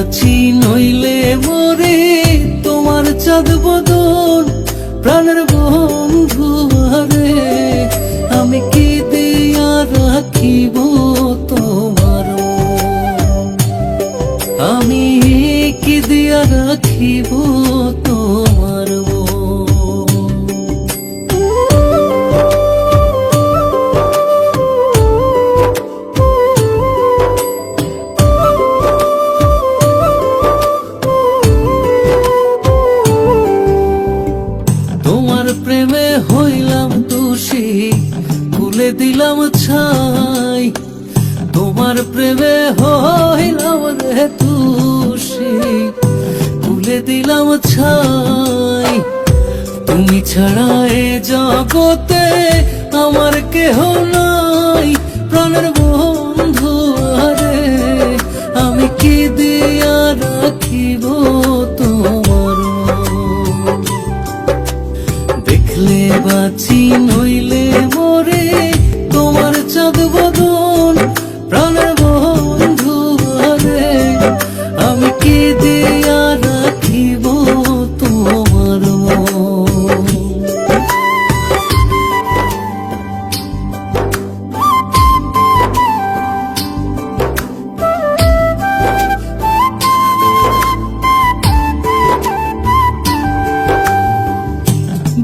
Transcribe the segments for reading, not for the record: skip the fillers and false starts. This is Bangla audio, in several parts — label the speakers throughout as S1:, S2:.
S1: বাঁচি নইলে মরে, তোমার চাঁদ বদন প্রাণের বন্ধু আরে। আমি কি দিয়া রাখিব তোমার মন, আমি কি দিয়া রাখিব তোমার মন। তোমার প্রেমে হইলাম দোষী, খুলে দিলাম ছাই। তোমার প্রেমে হইলাম রে দোষী, খুলে দিলাম ছাই। তুমি ছাড়া এ জগতে আমার কেহ নাই, প্রাণের বন্ধু আরে। আমি কি দিয়া রাখিব তোমার মন, দেখলে বাঁচি নইলে মরে, তোমার চাঁদ বদন প্রাণের বন্ধু আরে। আমি কি দিয়া রাখিব তোমার মন।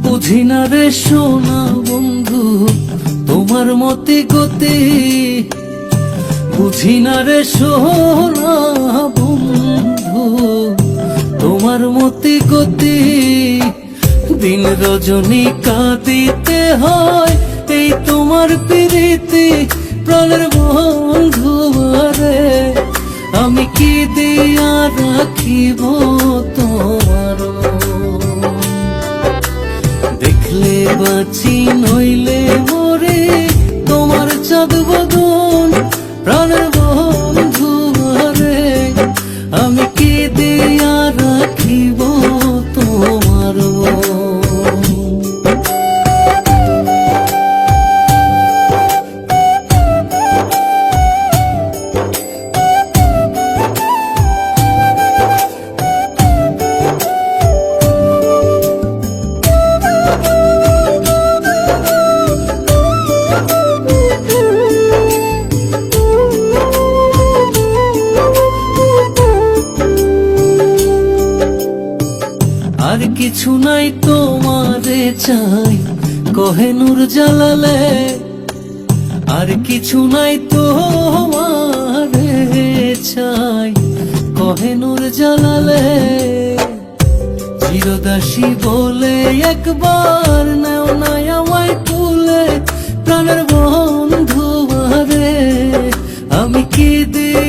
S1: বুঝি না রে সোনা বন্ধু তোমার মতে গতি, বুঝি না রে সোনা বন্ধু তোমার মতে গতি। দিন রজনী কাঁদিতে হয় এই তোমার প্রীতি, প্রাণের বন্ধু আরে। আমি কি দিয়া রাখিব তোমার মন, দেখলে বাঁচি নইলে মরে, তোমার চাঁদ বদন প্রাণের বন্ধু আরে। আমি কি দিয়া রাখিব তোমার মন। আর কিছু নাই তোমারে চাই কহে নূর জালালে, আর কিছু নাই তোমারে চাই কহে নূর জালালে। চিরদাসী বলে একবার নেও নাই আমায় তুলে, প্রাণের বন্ধু আরে। আমি কি দিয়ে